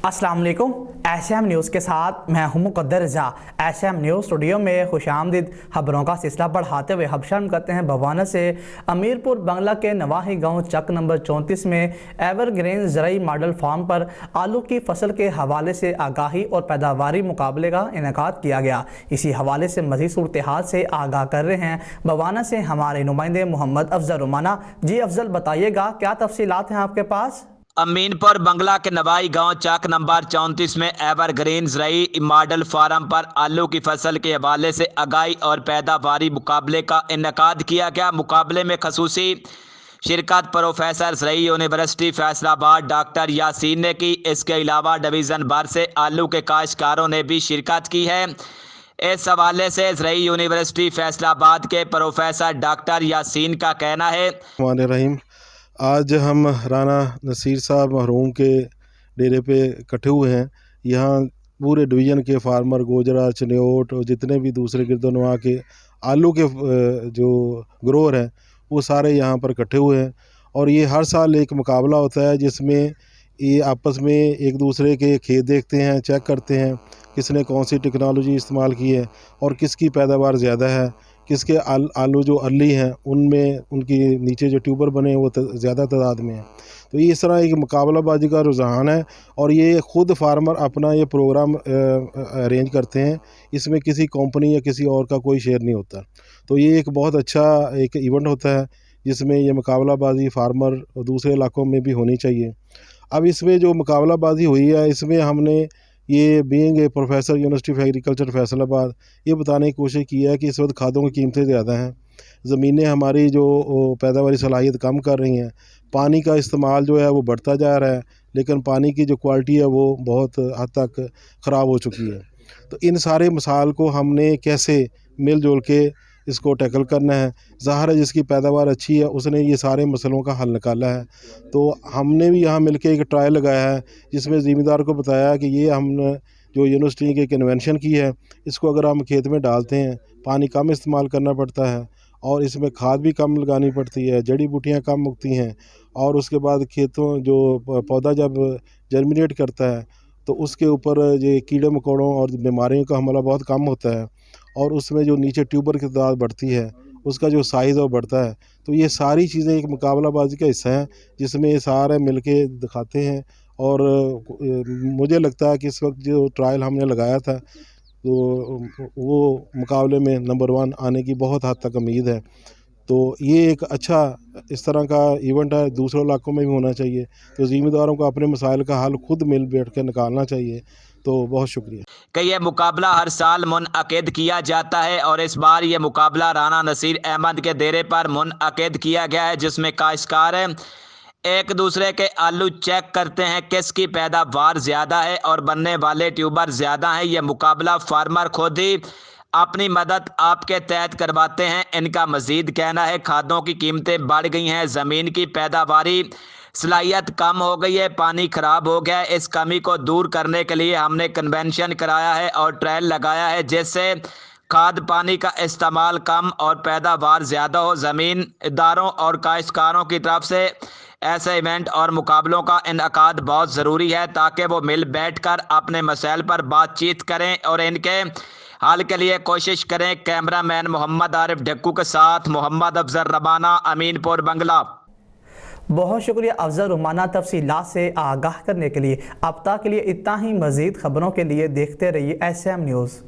अस्सलाम वालेकुम। SM news के साथ मैं हूं मुक़द्दर रज़ा। एसएम न्यूज़ स्टूडियो में खुशामदीद। खबरों का सिलसिला बढ़ाते हुए हम करते हैं भवाना से। अमीरपुर बंगला के नवाही गांव चक नंबर 34 में एवरग्रीन ज़राई मॉडल फार्म पर आलू की फसल के हवाले से आगाही और पैदावारी मुकाबले का इनेकाद किया गया। इसी हवाले से मज़ीद सूरत हाल से आगाह कर रहे हैं भवाना से हमारे नुमाइंदे मोहम्मद अफजल रुमाना। जी अफजल, बताइएगा क्या तफसीलात हैं आपके पास। अमीनपुर बंगला के नवाई गांव चक नंबर 34 में एवरग्रीन ज़राई मॉडल फार्म पर आलू की फसल के हवाले से आगाही और पैदावारी मुकाबले का इनेकाद किया गया। मुकाबले में खसूसी शिरकत professor Zarai university Faisalabad doctor Yasin ने की। इसके अलावा डिवीज़न भर से आलू के काश्तकारों ने भी शिरकत की है। इस हवाले से ज़राई यूनिवर्सिटी फैसलाबाद के प्रोफेसर डॉक्टर यासीन का कहना है, आज हम राना नसीर साहब मरहूम के डेरे पे इकट्ठे हुए हैं। यहाँ पूरे डिवीज़न के फार्मर गोजरा चनियोट और जितने भी दूसरे गिरदोनवा के आलू के जो ग्रोअर हैं वो सारे यहाँ पर इकट्ठे हुए हैं। और ये हर साल एक मुकाबला होता है जिसमें ये आपस में एक दूसरे के खेत देखते हैं, चेक करते हैं किसने कौन सी टेक्नोलॉजी इस्तेमाल की है और किसकी पैदावार ज़्यादा है, किसके आलू जो अर्ली हैं उनमें उनकी नीचे जो ट्यूबर बने हैं वो ज़्यादा तादाद में हैं। तो ये इस तरह एक मुकाबलाबाजी का रुझान है और ये ख़ुद फार्मर अपना ये प्रोग्राम अरेंज करते हैं। इसमें किसी कंपनी या किसी और का कोई शेयर नहीं होता। तो ये एक बहुत अच्छा एक इवेंट होता है जिसमें ये मुकाबलाबाजी फार्मर और दूसरे इलाकों में भी होनी चाहिए। अब इसमें जो मुकाबलाबाजी हुई है इसमें हमने ये being a professor university of agriculture Faisalabad ये बताने की कोशिश की है कि इस वक्त खादों की कीमतें ज़्यादा हैं, ज़मीनें हमारी जो पैदावारी सलाहियत कम कर रही हैं, पानी का इस्तेमाल जो है वो बढ़ता जा रहा है, लेकिन पानी की जो क्वालिटी है वो बहुत हद तक ख़राब हो चुकी है। तो इन सारे मसाइल को हमने कैसे मिलजुल के इसको टैकल करना है। ज़ाहिर है जिसकी पैदावार अच्छी है उसने ये सारे मसलों का हल निकाला है। तो हमने भी यहाँ मिलके एक ट्रायल लगाया है जिसमें ज़िम्मेदार को बताया कि ये हमने जो यूनिवर्सिटी की एक इन्वेंशन की है, इसको अगर हम खेत में डालते हैं पानी कम इस्तेमाल करना पड़ता है और इसमें खाद भी कम लगानी पड़ती है, जड़ी बूटियाँ कम उगती हैं और उसके बाद खेतों जो पौधा जब जर्मिनेट करता है तो उसके ऊपर ये कीड़े मकोड़ों और बीमारियों का हमला बहुत कम होता है और उसमें जो नीचे ट्यूबर की तादाद बढ़ती है, उसका जो साइज़ है वो बढ़ता है। तो ये सारी चीज़ें एक मुकाबलाबाजी का हिस्सा है जिसमें ये सारे मिलके दिखाते हैं। और मुझे लगता है कि इस वक्त जो ट्रायल हमने लगाया था तो वो मुकाबले में नंबर 1 आने की बहुत हद तक उम्मीद है। तो ये एक अच्छा इस तरह का इवेंट है, दूसरे इलाकों में भी होना चाहिए। तो ज़िम्मेदारों को अपने मसाइल का हल खुद मिल बैठ कर निकालना चाहिए। तो बहुत शुक्रिया। कि यह मुकाबला हर साल मुनअक़िद किया जाता है और इस बार यह मुकाबला राना नसीर अहमद के डेरे पर मुनअक़िद किया गया है, जिसमें काश्तकार एक दूसरे के आलू चेक करते हैं किसकी पैदावार ज़्यादा है और बनने वाले ट्यूबर ज़्यादा हैं। यह मुकाबला फार्मर खुद ही अपनी मदद आपके तहत करवाते हैं। इनका मज़ीद कहना है खादों की कीमतें बढ़ गई हैं, ज़मीन की पैदावारी सलाहियत कम हो गई है, पानी ख़राब हो गया है। इस कमी को दूर करने के लिए हमने कन्वेंशन कराया है और ट्रायल लगाया है जिससे खाद पानी का इस्तेमाल कम और पैदावार ज़्यादा हो। ज़मींदारों और काश्तकारों की तरफ से ऐसे इवेंट और मुकाबलों का इनेकाद बहुत ज़रूरी है ताकि वो मिल बैठ कर अपने मसाइल पर बातचीत करें और इनके हल के लिए कोशिश करें। कैमरामैन मोहम्मद आरिफ ढक्कू के साथ मोहम्मद अफजल रबाना, अमीनपुर बंगला। बहुत शुक्रिया अफजल रुमाना तफसीलात से आगाह करने के लिए। अब तक के लिए इतना ही। मज़ीद खबरों के लिए देखते रहिए एसएम न्यूज़।